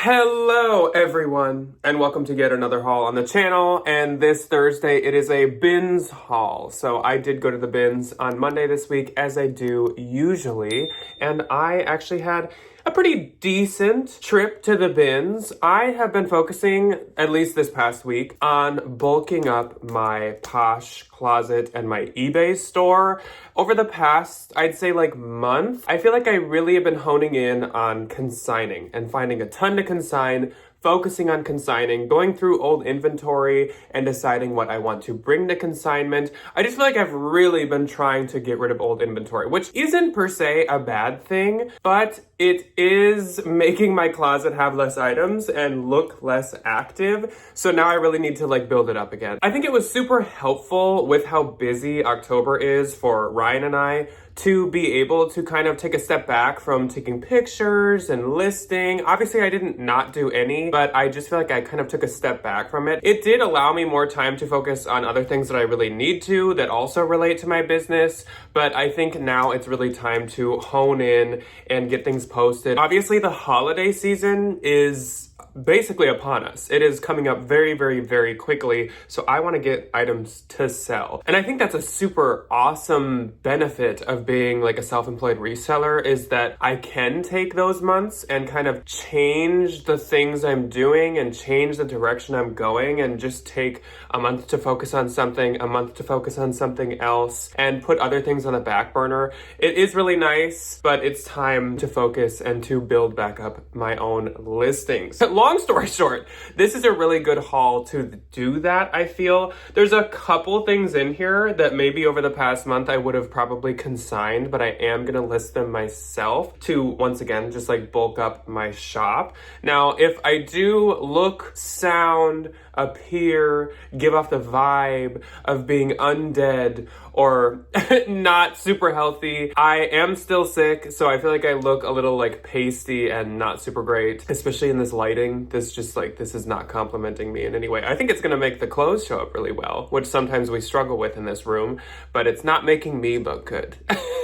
Hello everyone, and welcome to yet another haul on the channel. And this Thursday it is a bins haul. So I did go to the bins on Monday this week, as I do usually, and I actually had a pretty decent trip to the bins. I have been focusing, at least this past week, on bulking up my Posh closet and my eBay store. Over the past, I'd say month, I feel like I really have been honing in on consigning and finding a ton to consign, focusing on consigning, going through old inventory and deciding what I want to bring to consignment. I just feel like I've really been trying to get rid of old inventory, which isn't per se a bad thing, but it is making my closet have less items and look less active. So now I really need to build it up again. I think it was super helpful with how busy October is for Ryan and I to be able to kind of take a step back from taking pictures and listing. Obviously, I didn't not do any, but I just feel like I kind of took a step back from it. It did allow me more time to focus on other things that I really need to, that also relate to my business. But I think now it's really time to hone in and get things posted. Obviously, the holiday season is basically upon us. It is coming up very, very, very quickly. So I want to get items to sell. And I think that's a super awesome benefit of being a self-employed reseller, is that I can take those months and kind of change the things I'm doing and change the direction I'm going, and just take a month to focus on something, a month to focus on something else, and put other things on the back burner. It is really nice, but it's time to focus and to build back up my own listings. Long story short, this is a really good haul to do that, I feel. There's a couple things in here that maybe over the past month I would have probably consigned, but I am gonna list them myself to, once again, just bulk up my shop. Now, if I do look, sound, appear, give off the vibe of being undead or not super healthy, I am still sick, so I feel like I look a little pasty and not super great, especially in this lighting. This just this is not complimenting me in any way. I think it's gonna make the clothes show up really well, which sometimes we struggle with in this room, but it's not making me look good.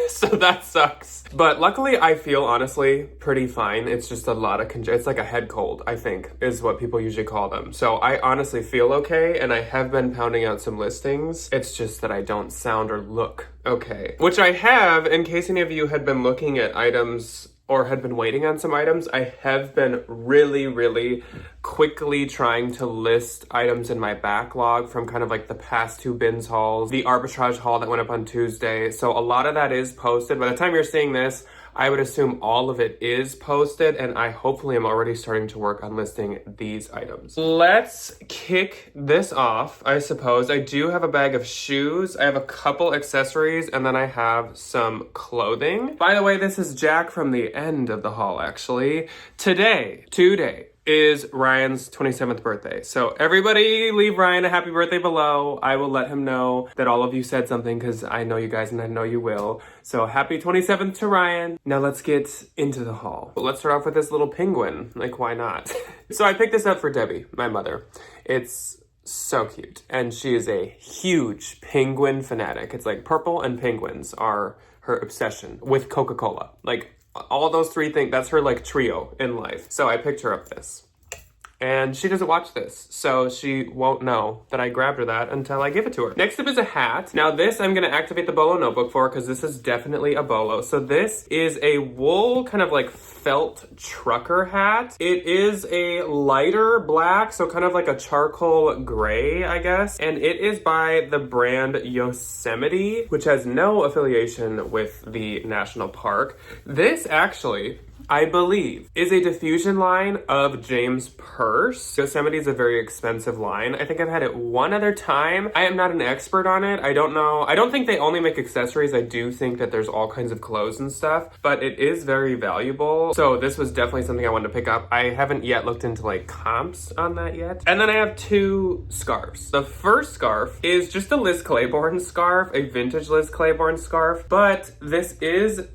So that sucks. But luckily I feel honestly pretty fine. It's just a lot of it's like a head cold, I think, is what people usually call them. So I honestly feel okay, and I have been pounding out some listings. It's just that I don't sound or look okay, which I have. In case any of you had been looking at items or had been waiting on some items, I have been really quickly trying to list items in my backlog from kind of the past two bins hauls, the arbitrage haul that went up on Tuesday. So a lot of that is posted. By the time you're seeing this, I would assume all of it is posted, and I hopefully am already starting to work on listing these items. Let's kick this off, I suppose. I do have a bag of shoes, I have a couple accessories, and then I have some clothing. By the way, this is Jack from the end of the haul, actually. Today is Ryan's 27th birthday. So everybody leave Ryan a happy birthday below. I will let him know that all of you said something, because I know you guys and I know you will. So happy 27th to Ryan. Now let's get into the haul. Let's start off with this little penguin. Why not? So I picked this up for Debbie, my mother. It's so cute. And she is a huge penguin fanatic. It's purple and penguins are her obsession with Coca-Cola. All those three things, that's her trio in life. So I picked her up this. And she doesn't watch this, so she won't know that I grabbed her that until I give it to her. Next up is a hat. Now this I'm gonna activate the bolo notebook for, because this is definitely a bolo. So this is a wool kind of felt trucker hat. It is a lighter black, so kind of a charcoal gray, I guess. And it is by the brand Yosemite, which has no affiliation with the national park. This actually, I believe, is a diffusion line of James Purse. Yosemite is a very expensive line. I think I've had it one other time. I am not an expert on it. I don't know. I don't think they only make accessories. I do think that there's all kinds of clothes and stuff, but it is very valuable. So this was definitely something I wanted to pick up. I haven't yet looked into comps on that yet. And then I have two scarves. The first scarf is just a Liz Claiborne scarf, a vintage Liz Claiborne scarf, but this is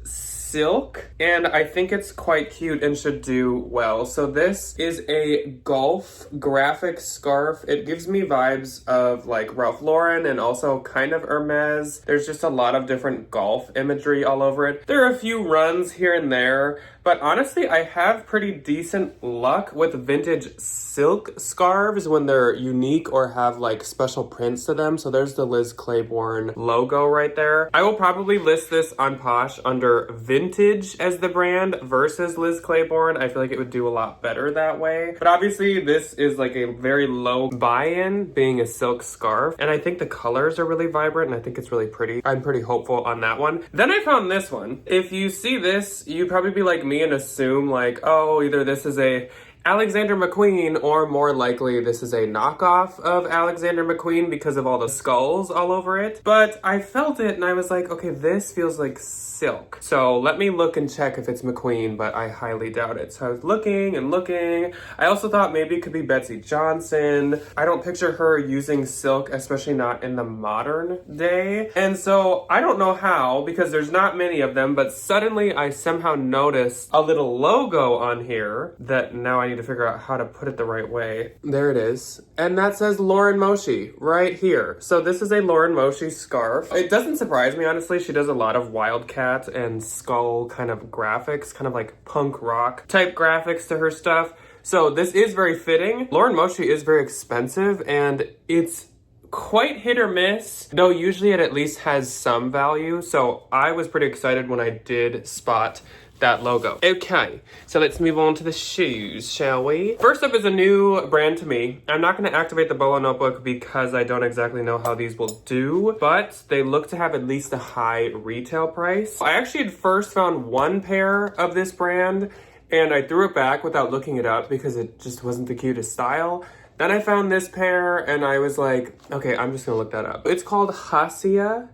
silk, and I think it's quite cute and should do well. So this is a golf graphic scarf. It gives me vibes of like Ralph Lauren and also kind of Hermes. There's just a lot of different golf imagery all over it. There are a few runs here and there, but But honestly, I have pretty decent luck with vintage silk scarves when they're unique or have like special prints to them. So there's the Liz Claiborne logo right there. I will probably list this on Posh under vintage as the brand versus Liz Claiborne. I feel like it would do a lot better that way. But obviously this is like a very low buy-in, being a silk scarf. And I think the colors are really vibrant and I think it's really pretty. I'm pretty hopeful on that one. Then I found this one. If you see this, you'd probably be like me and assume like, oh, either this is a Alexander McQueen, or more likely this is a knockoff of Alexander McQueen because of all the skulls all over it. But I felt it and I was like, okay, this feels like silk. So let me look and check if it's McQueen, but I highly doubt it. So I was looking and looking. I also thought maybe it could be Betsy Johnson. I don't picture her using silk, especially not in the modern day. And so I don't know how, because there's not many of them, but suddenly I somehow noticed a little logo on here that now I need to figure out how to put it the right way. There it is. And that says Lauren Moshe right here. So this is a Lauren Moshe scarf. It doesn't surprise me, honestly. She does a lot of Wildcat and skull kind of graphics, kind of like punk rock type graphics to her stuff. So this is very fitting. Lauren Moshe is very expensive and it's quite hit or miss, though usually it at least has some value. So I was pretty excited when I did spot that logo. Okay, so let's move on to the shoes, shall we? First up is a new brand to me. I'm not gonna activate the Bolo notebook because I don't exactly know how these will do, but they look to have at least a high retail price. I actually had first found one pair of this brand and I threw it back without looking it up because it just wasn't the cutest style. Then I found this pair and I was like, okay, I'm just gonna look that up. It's called Hasia.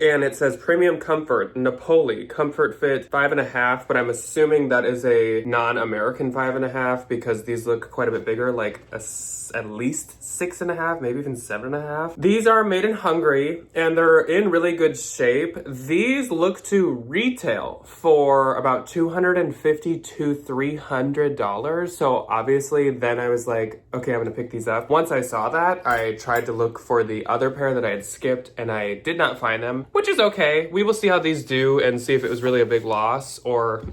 And it says premium comfort, Napoli, comfort fit 5.5, but I'm assuming that is a non-American 5.5 because these look quite a bit bigger, like at least 6.5, maybe even 7.5. These are made in Hungary and they're in really good shape. These look to retail for about $250 to $300. So obviously then I was like, okay, I'm gonna pick these up. Once I saw that, I tried to look for the other pair that I had skipped and I did not find them, which is okay. We will see how these do and see if it was really a big loss or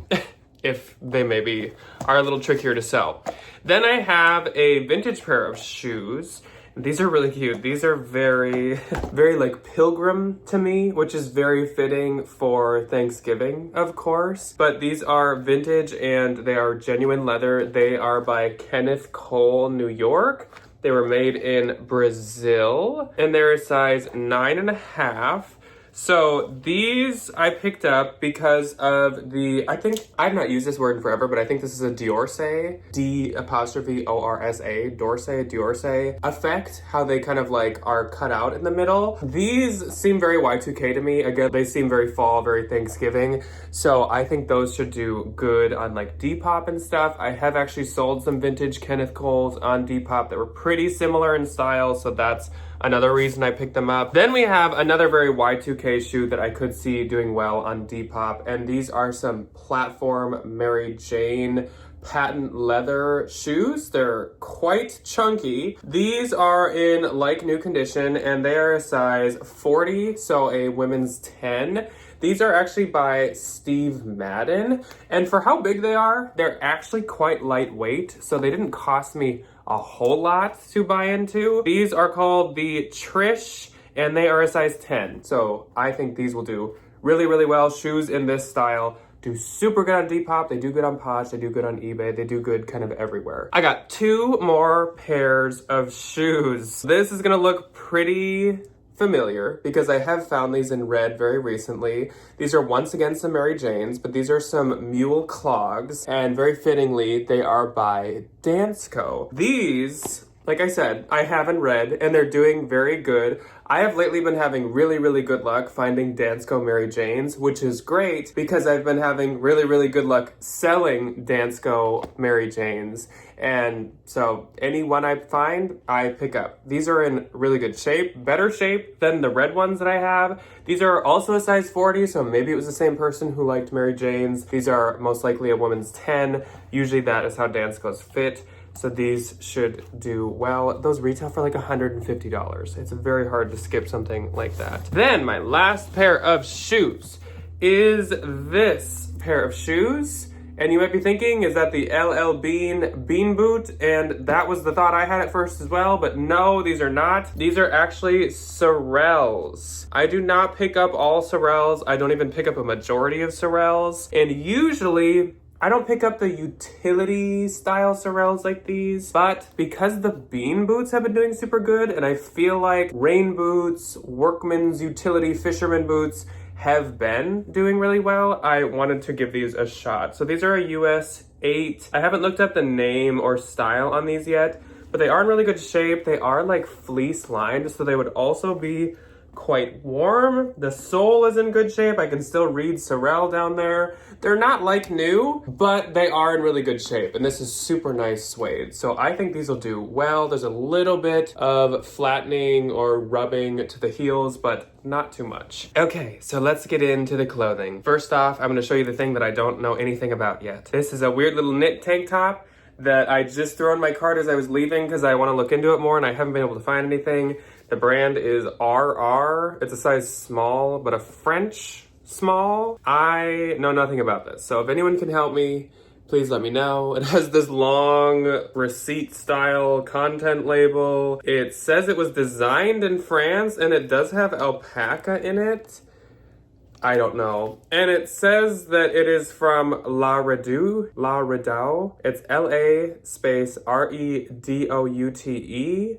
if they maybe are a little trickier to sell. Then I have a vintage pair of shoes. These are really cute. These are very, very like pilgrim to me, which is very fitting for Thanksgiving, of course. But these are vintage and they are genuine leather. They are by Kenneth Cole, New York. They were made in Brazil and they're a size 9.5. So these I picked up because of the, I think, I've not used this word in forever, but I think this is a Diorse, D''O''R''S', Diorse effect, how they kind of like are cut out in the middle. These seem very Y2K to me. Again, they seem very fall, very Thanksgiving. So I think those should do good on like Depop and stuff. I have actually sold some vintage Kenneth Coles on Depop that were pretty similar in style. So that's another reason I picked them up. Then we have another very Y2K shoe that I could see doing well on Depop, and these are some platform Mary Jane patent leather shoes. They're quite chunky. These are in like new condition and they are a size 40, so a women's 10. These are actually by Steve Madden, and for how big they are, they're actually quite lightweight, so they didn't cost me a whole lot to buy into. These are called the Trish, and they are a size 10, so I think these will do really, really well. Shoes in this style do super good on Depop, they do good on Posh, they do good on eBay, they do good kind of everywhere. I got 2 more pairs of shoes. This is gonna look pretty familiar because I have found these in red very recently. These are once again some Mary Janes, but these are some mule clogs, and very fittingly, they are by Dansko. These, like I said, I have in red and they're doing very good. I have lately been having really, really good luck finding Dansko Mary Janes, which is great because I've been having really, really good luck selling Dansko Mary Janes. And so any one I find, I pick up. These are in really good shape, better shape than the red ones that I have. These are also a size 40, so maybe it was the same person who liked Mary Janes. These are most likely a woman's 10. Usually that is how Danskos fit. So these should do well. Those retail for like $150. It's very hard to skip something like that. Then my last pair of shoes is this pair of shoes. And you might be thinking, is that the LL Bean bean boot? And that was the thought I had at first as well, but no, these are not. These are actually Sorels. I do not pick up all Sorels. I don't even pick up a majority of Sorels. And usually, I don't pick up the utility style Sorels like these, but because the bean boots have been doing super good, and I feel like rain boots, workman's utility fisherman boots have been doing really well, I wanted to give these a shot. So these are a US 8. I haven't looked up the name or style on these yet, but they are in really good shape. They are like fleece lined, so they would also be quite warm. The sole is in good shape. I can still read Sorel down there. They're not like new, but they are in really good shape. And this is super nice suede. So I think these will do well. There's a little bit of flattening or rubbing to the heels, but not too much. Okay, so let's get into the clothing. First off, I'm gonna show you the thing that I don't know anything about yet. This is a weird little knit tank top that I just threw in my cart as I was leaving because I want to look into it more and I haven't been able to find anything. The brand is RR. It's a size small, but a French small. I know nothing about this. So if anyone can help me, please let me know. It has this long receipt style content label. It says it was designed in France and it does have alpaca in it. I don't know. And it says that it is from La Redoute. It's LA space REDOUTE,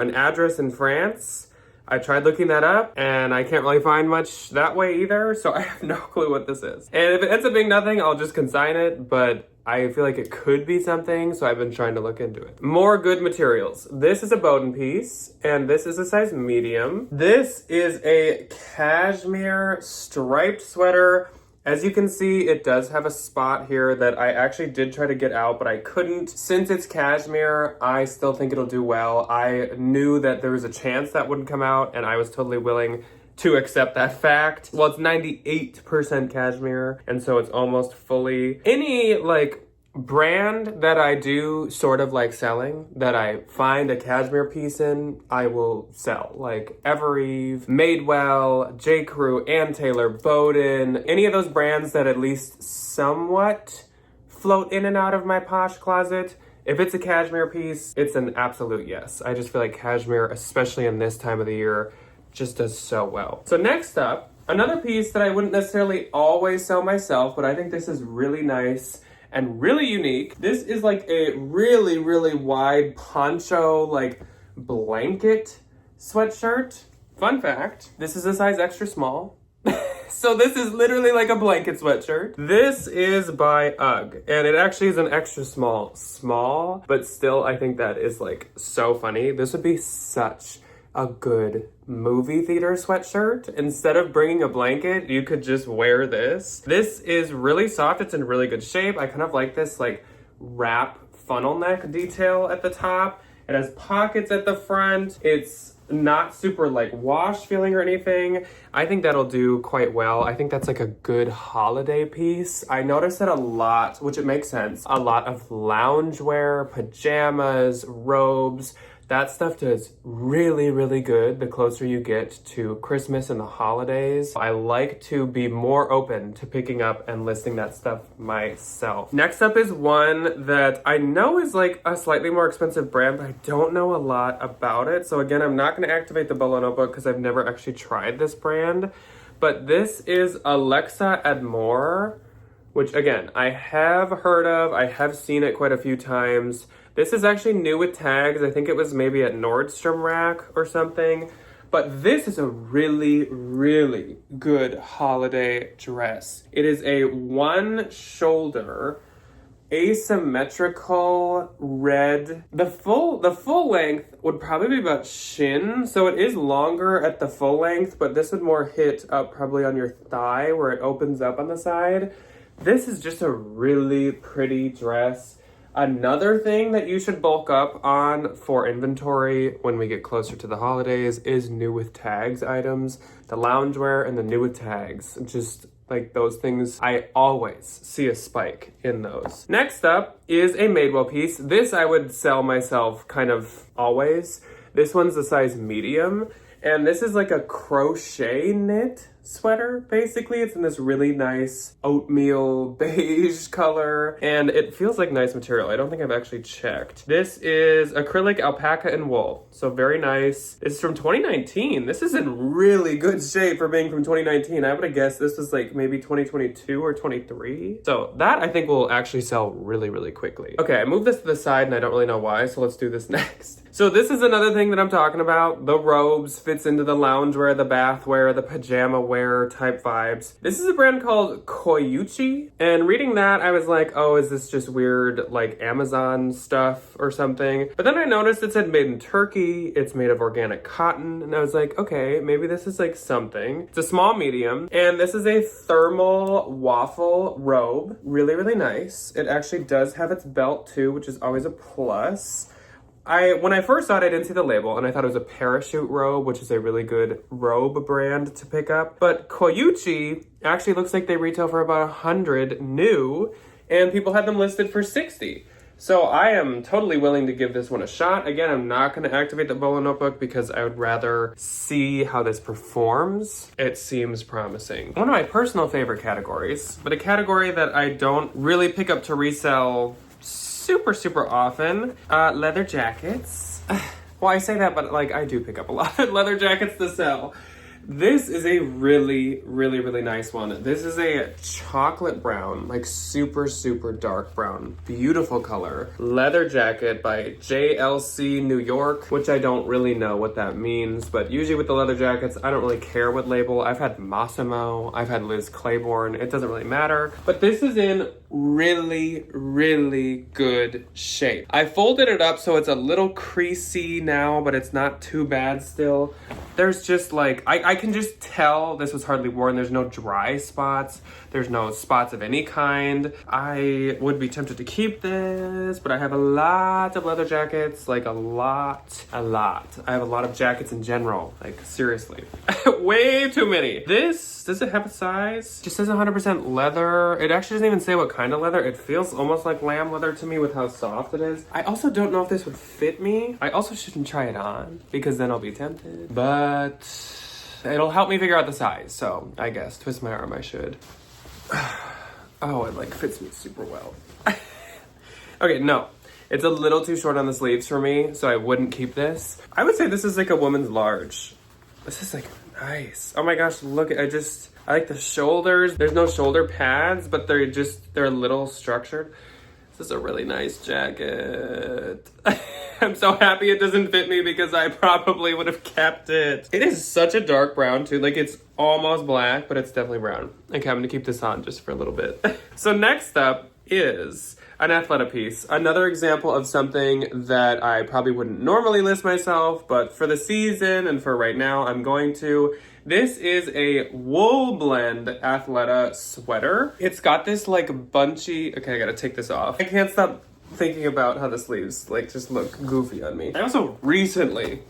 an address in France. I tried looking that up and I can't really find much that way either, so I have no clue what this is. And if it ends up being nothing, I'll just consign it, but I feel like it could be something, so I've been trying to look into it. More good materials. This is a Bowden piece, and this is a size medium. This is a cashmere striped sweater. As you can see, it does have a spot here that I actually did try to get out, but I couldn't. Since it's cashmere, I still think it'll do well. I knew that there was a chance that wouldn't come out, and I was totally willing to accept that fact. Well, it's 98% cashmere, and so it's almost fully. Any, like, brand that I do sort of like selling, that I find a cashmere piece in, I will sell. Like Evereve, Madewell, J. Crew, Ann Taylor, Bowden, any of those brands that at least somewhat float in and out of my Posh closet. If it's a cashmere piece, it's an absolute yes. I just feel like cashmere, especially in this time of the year, just does so well. So next up, another piece that I wouldn't necessarily always sell myself, but I think this is really nice and really unique. This is like a really, really wide poncho, like blanket sweatshirt. Fun fact, this is a size extra small. So this is literally like a blanket sweatshirt. This is by UGG, and it actually is an extra small, but still I think that is like so funny. This would be such a good movie theater sweatshirt. Instead of bringing a blanket, you could just wear this. This is really soft. It's in really good shape. I kind of like this like wrap funnel neck detail at the top. It has pockets at the front. It's not super like wash feeling or anything. I think that'll do quite well. I think that's like a good holiday piece. I noticed that a lot, which it makes sense, a lot of loungewear, pajamas, robes, that stuff does really, really good the closer you get to Christmas and the holidays. I like to be more open to picking up and listing that stuff myself. Next up is one that I know is like a slightly more expensive brand, but I don't know a lot about it. So again, I'm not going to activate the Bolo notebook because I've never actually tried this brand. But this is Alexa Admore, which again, I have heard of. I have seen it quite a few times. This is actually new with tags. I think it was maybe at Nordstrom Rack or something. But this is a really, really good holiday dress. It is a one shoulder, asymmetrical red. The full length would probably be about shin. So it is longer at the full length, but this would more hit up probably on your thigh where it opens up on the side. This is just a really pretty dress. Another thing that you should bulk up on for inventory when we get closer to the holidays is new with tags items. The loungewear and the new with tags. Just like those things, I always see a spike in those. Next up is a Madewell piece. This I would sell myself kind of always. This one's the size medium. And this is like a crochet knit sweater, basically. It's in this really nice oatmeal beige color, and it feels like nice material. I don't think I've actually checked. This is acrylic, alpaca, and wool. So very nice. This is from 2019. This is in really good shape for being from 2019. I would have guessed this was like maybe 2022 or 23. So that I think will actually sell really, really quickly. Okay, I moved this to the side and I don't really know why, so let's do this next. So this is another thing that I'm talking about. The robes fits into the loungewear, the bathwear, the pajama wear type vibes. This is a brand called Koyuchi, and reading that I was like, oh, is this just weird like Amazon stuff or something? But then I noticed it said made in Turkey, it's made of organic cotton, and I was like, okay, maybe this is like something. It's a small medium, and this is a thermal waffle robe. Really, really nice. It actually does have its belt too, which is always a plus. When I first saw it, I didn't see the label, and I thought it was a parachute robe, which is a really good robe brand to pick up. But Koyuchi actually looks like they retail for about 100 new, and people had them listed for 60. So I am totally willing to give this one a shot. Again, I'm not going to activate the Bolo notebook because I would rather see how this performs. It seems promising. One of my personal favorite categories, but a category that I don't really pick up to resell super often, leather jackets. Well, I say that, but like I do pick up a lot of leather jackets to sell. This is a really nice one. This is a chocolate brown, like super dark brown. Beautiful color. Leather jacket by JLC New York, which I don't really know what that means, but usually with the leather jackets, I don't really care what label. I've had Massimo, I've had Liz Claiborne, it doesn't really matter. But this is in really good shape. I folded it up so it's a little creasy now, but it's not too bad still. There's just like, I can just tell this was hardly worn. There's no dry spots. There's no spots of any kind. I would be tempted to keep this, but I have a lot of leather jackets, like a lot. I have a lot of jackets in general, like seriously. Way too many. This, does it have a size? It just says 100% leather. It actually doesn't even say what kind of leather. It feels almost like lamb leather to me with how soft it is. I also don't know if this would fit me. I also shouldn't try it on because then I'll be tempted, but it'll help me figure out the size. So I guess twist my arm, I should. Oh, it like fits me super well. Okay, no. It's a little too short on the sleeves for me, so I wouldn't keep this. I would say this is like a woman's large. This is like nice. Oh my gosh, look, I like the shoulders. There's no shoulder pads, but they're a little structured. This is a really nice jacket. I'm so happy it doesn't fit me because I probably would have kept it. It is such a dark brown too. Like it's almost black, but it's definitely brown. Okay, I'm gonna keep this on just for a little bit. So next up is an Athleta piece. Another example of something that I probably wouldn't normally list myself, but for the season and for right now, I'm going to. This is a wool blend Athleta sweater. It's got this like bunchy, okay, I gotta take this off. I can't stop thinking about how the sleeves like just look goofy on me. I also recently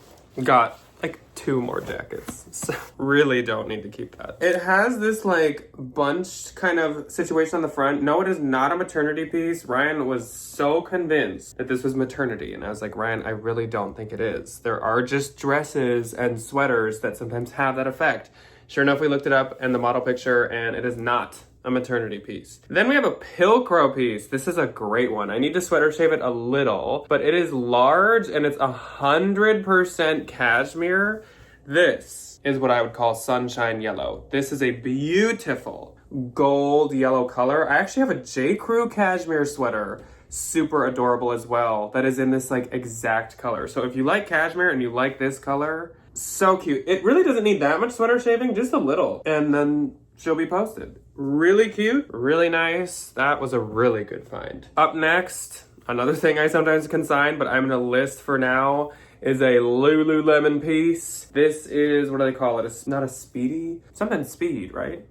got like 2 more jackets, so really don't need to keep that. It has this like bunched kind of situation on the front. No, it is not a maternity piece. Ryan was so convinced that this was maternity, and I was like, Ryan, I really don't think it is. There are just dresses and sweaters that sometimes have that effect. Sure enough, we looked it up in the model picture, and it is not a maternity piece. Then we have a Pilcrow piece. This is a great one. I need to sweater shave it a little, but it is large and it's 100% cashmere. This is what I would call sunshine yellow. This is a beautiful gold yellow color. I actually have a J. Crew cashmere sweater, super adorable as well, that is in this like exact color. So if you like cashmere and you like this color, so cute. It really doesn't need that much sweater shaving, just a little, and then she'll be posted. Really cute, really nice. That was a really good find. Up next, another thing I sometimes consign, but I'm gonna list for now, is a Lululemon piece. This is, what do they call it? It's not a speedy? Something speed, right?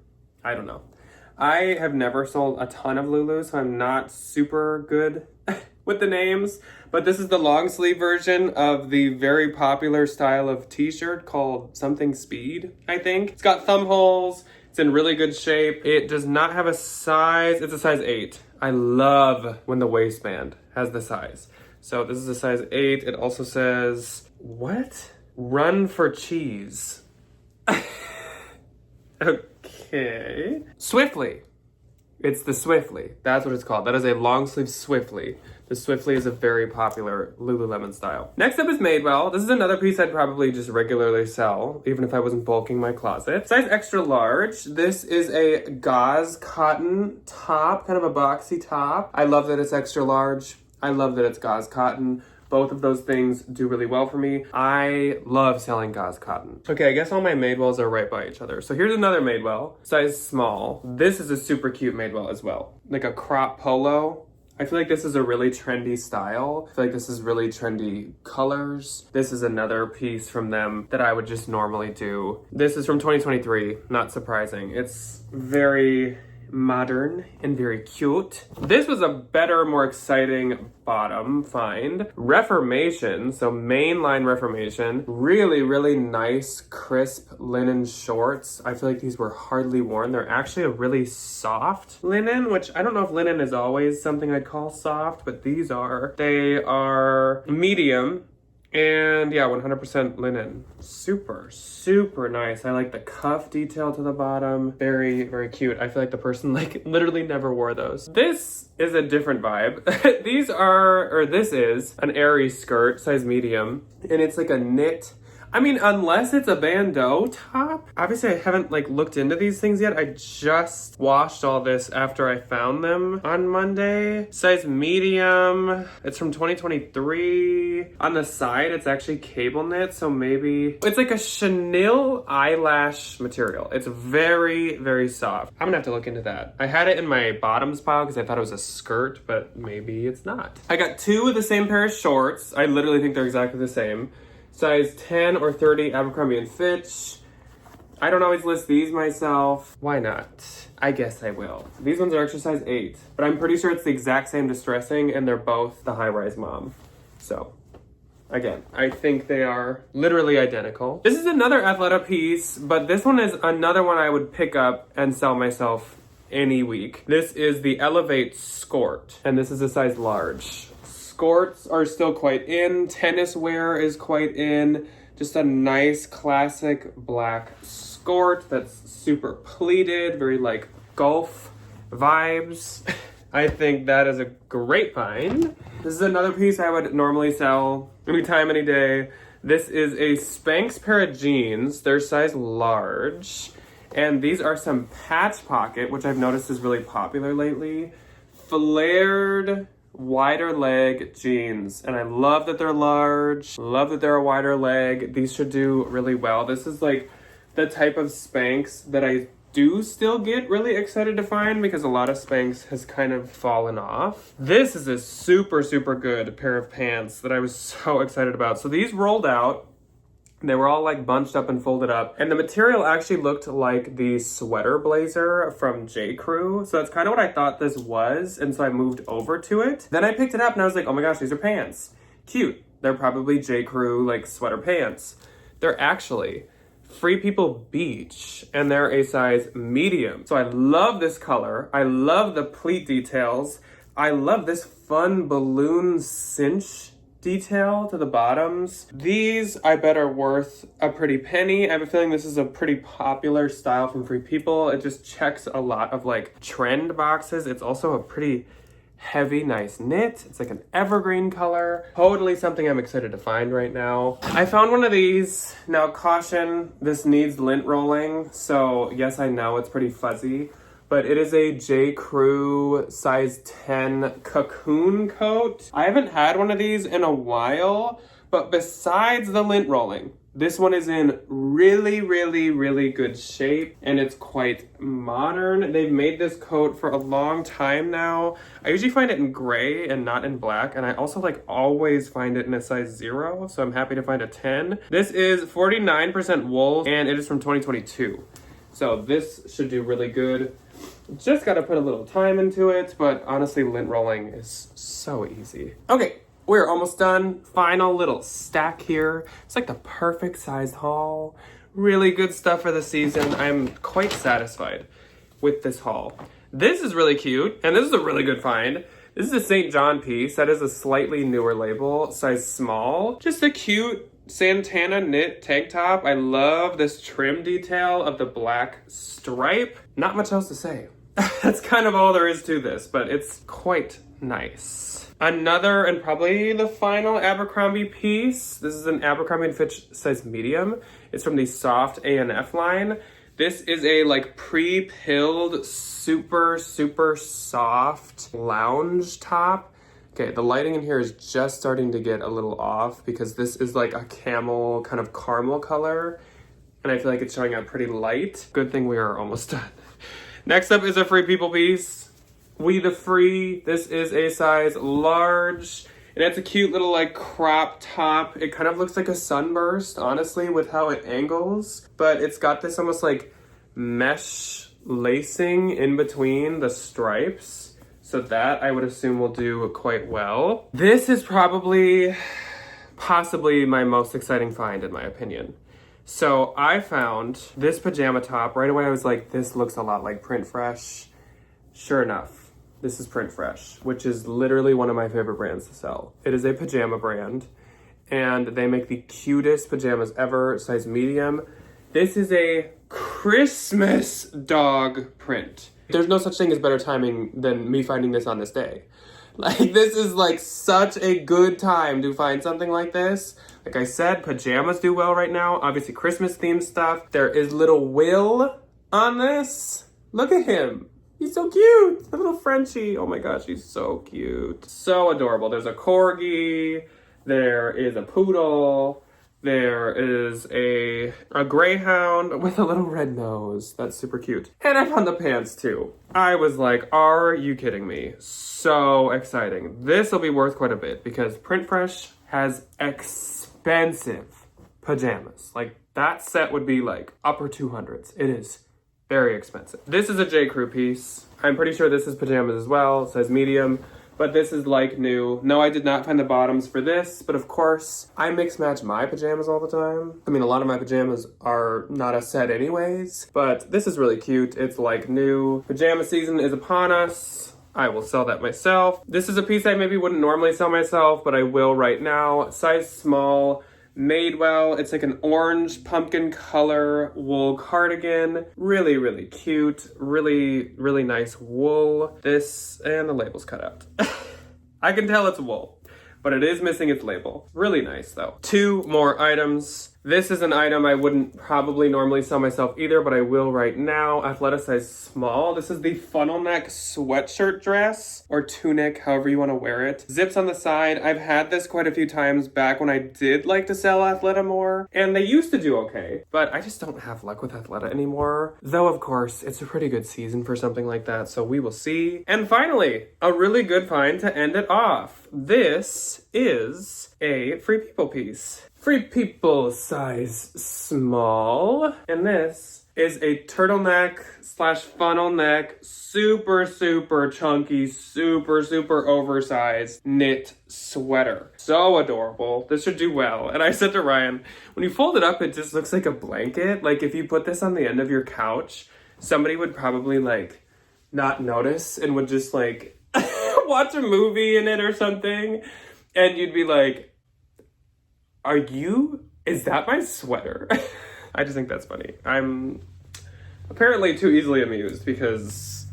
I don't know. I have never sold a ton of Lulus, so I'm not super good with the names, but this is the long sleeve version of the very popular style of t-shirt called something speed, I think. It's got thumb holes. It's in really good shape. It does not have a size. It's a size 8. I love when the waistband has the size. So this is a size 8. It also says, what? Run for cheese. Okay. Swiftly. It's the Swiftly. That's what it's called. That is a long sleeve Swiftly. The Swiftly is a very popular Lululemon style. Next up is Madewell. This is another piece I'd probably just regularly sell, even if I wasn't bulking my closet. Size extra large. This is a gauze cotton top, kind of a boxy top. I love that it's extra large. I love that it's gauze cotton. Both of those things do really well for me. I love selling gauze cotton. Okay, I guess all my Madewells are right by each other. So here's another Madewell, size small. This is a super cute Madewell as well. Like a crop polo. I feel like this is a really trendy style. I feel like this is really trendy colors. This is another piece from them that I would just normally do. This is from 2023, not surprising. It's very modern and very cute. This was a better, more exciting bottom find. Reformation, so mainline Reformation. Really, really nice, crisp linen shorts. I feel like these were hardly worn. They're actually a really soft linen, which I don't know if linen is always something I'd call soft, but these are. They are medium. And yeah, 100% linen. Super, super nice. I like the cuff detail to the bottom. Very, very cute. I feel like the person like literally never wore those. This is a different vibe. This is an airy skirt, size medium. And it's like a knit. I mean, unless it's a bandeau top. Obviously, I haven't like looked into these things yet. I just washed all this after I found them on Monday. Size medium. It's from 2023. On the side, it's actually cable knit, so maybe it's like a chenille eyelash material. It's very, very soft. I'm gonna have to look into that. I had it in my bottoms pile because I thought it was a skirt, but maybe it's not. I got two of the same pair of shorts. I literally think they're exactly the same. Size 10 or 30 Abercrombie & Fitch. I don't always list these myself. Why not? I guess I will. These ones are actually size 8, but I'm pretty sure it's the exact same distressing and they're both the high-rise mom. So, again, I think they are literally identical. This is another Athleta piece, but this one is another one I would pick up and sell myself any week. This is the Elevate Skort, and this is a size large. Skorts are still quite in. Tennis wear is quite in. Just a nice classic black skort that's super pleated, very like golf vibes. I think that is a great find. This is another piece I would normally sell anytime, any day. This is a Spanx pair of jeans. They're size large. And these are some patch pocket, which I've noticed is really popular lately. Flared wider leg jeans, and I love that they're large, love that they're a wider leg. These should do really well. This is like the type of Spanx that I do still get really excited to find because a lot of Spanx has kind of fallen off. This is a super, super good pair of pants that I was so excited about. So these rolled out. They were all like bunched up and folded up. And the material actually looked like the sweater blazer from J. Crew. So that's kind of what I thought this was. And so I moved over to it. Then I picked it up and I was like, oh my gosh, these are pants. Cute. They're probably J. Crew like sweater pants. They're actually Free People Beach, and they're a size medium. So I love this color. I love the pleat details. I love this fun balloon cinch detail to the bottoms. These, I bet, are worth a pretty penny. I have a feeling this is a pretty popular style from Free People. It just checks a lot of like trend boxes. It's also a pretty heavy, nice knit. It's like an evergreen color. Totally something I'm excited to find right now. I found one of these. Now caution, this needs lint rolling. So yes, I know it's pretty fuzzy, but it is a J. Crew size 10 cocoon coat. I haven't had one of these in a while, but besides the lint rolling, this one is in really, really, really good shape, and it's quite modern. They've made this coat for a long time now. I usually find it in gray and not in black, and I also like always find it in a size 0, so I'm happy to find a 10. This is 49% wool, and it is from 2022. So this should do really good. Just gotta put a little time into it, but honestly, lint rolling is so easy. Okay, we're almost done. Final little stack here. It's like the perfect sized haul. Really good stuff for the season. I'm quite satisfied with this haul. This is really cute, and this is a really good find. This is a St. John piece. That is a slightly newer label, size small. Just a cute Santana knit tank top. I love this trim detail of the black stripe. Not much else to say. That's kind of all there is to this, but it's quite nice. Another and probably the final Abercrombie piece. This is an Abercrombie & Fitch size medium. It's from the Soft A&F line. This is a like pre-pilled, super soft lounge top. Okay, the lighting in here is just starting to get a little off because this is like a camel kind of caramel color. And I feel like it's showing up pretty light. Good thing we are almost done. Next up is a Free People piece. We the Free. This is a size large. And it's a cute little like crop top. It kind of looks like a sunburst, honestly, with how it angles. But it's got this almost like mesh lacing in between the stripes. So that I would assume will do quite well. This is possibly my most exciting find in my opinion. So I found this pajama top. Right away I was like, this looks a lot like Print Fresh. Sure enough, this is Print Fresh, which is literally one of my favorite brands to sell. It is a pajama brand, and they make the cutest pajamas ever, size medium. This is a Christmas dog print. There's no such thing as better timing than me finding this on this day. Like, this is like such a good time to find something like this. Like I said, pajamas do well right now. Obviously, Christmas themed stuff. There is little Will on this. Look at him. He's so cute. The little Frenchie. Oh my gosh, he's so cute. So adorable. There's a corgi. There is a poodle. There is a greyhound with a little red nose. That's super cute. And I found the pants too. I was like, are you kidding me? So exciting. This will be worth quite a bit because Print Fresh has expensive pajamas. Like that set would be like upper 200s. It is very expensive. This is a J. Crew piece. I'm pretty sure this is pajamas as well. It says medium. But this is like new. No, I did not find the bottoms for this, but of course, I mix match my pajamas all the time. I mean, a lot of my pajamas are not a set anyways, but this is really cute. It's like new. Pajama season is upon us. I will sell that myself. This is a piece I maybe wouldn't normally sell myself, but I will right now. Size small. Made well. It's like an orange pumpkin color wool cardigan. Really cute. Really nice wool. This, and the label's cut out. I can tell it's wool, but it is missing its label. Really nice though. Two more items. This is an item I wouldn't probably normally sell myself either, but I will right now. Athleta size small. This is the funnel neck sweatshirt dress or tunic, however you want to wear it. Zips on the side. I've had this quite a few times back when I did like to sell Athleta more, and they used to do okay, but I just don't have luck with Athleta anymore. Though, of course, it's a pretty good season for something like that, so we will see. And finally, a really good find to end it off. This is a Free People piece. Free People size small. And this is a turtleneck / funnel neck, super chunky, super oversized knit sweater. So adorable. This should do well. And I said to Ryan, when you fold it up, it just looks like a blanket. Like if you put this on the end of your couch, somebody would probably like not notice and would just like watch a movie in it or something. And you'd be like, is that my sweater? I just think that's funny. I'm apparently too easily amused because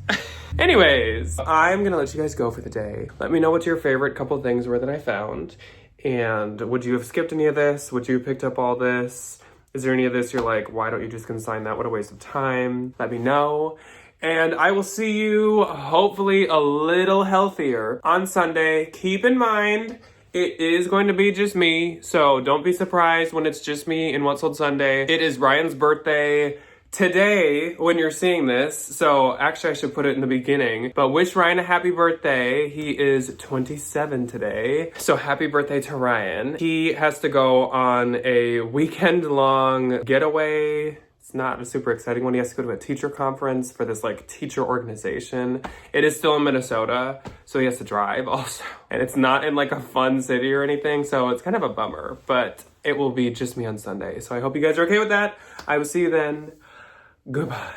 anyways, I'm gonna let you guys go for the day. Let me know what your favorite couple things were that I found. And would you have skipped any of this? Would you have picked up all this? Is there any of this you're like, why don't you just consign that? What a waste of time. Let me know. And I will see you hopefully a little healthier on Sunday. Keep in mind, it is going to be just me, so don't be surprised when it's just me in What Sold Sunday. It is Ryan's birthday today when you're seeing this, so actually I should put it in the beginning, but wish Ryan a happy birthday. He is 27 today, so happy birthday to Ryan. He has to go on a weekend-long getaway. It's not a super exciting one. He has to go to a teacher conference for this like teacher organization. It is still in Minnesota, so he has to drive also. And it's not in like a fun city or anything, so it's kind of a bummer, but it will be just me on Sunday. So I hope you guys are okay with that. I will see you then. Goodbye.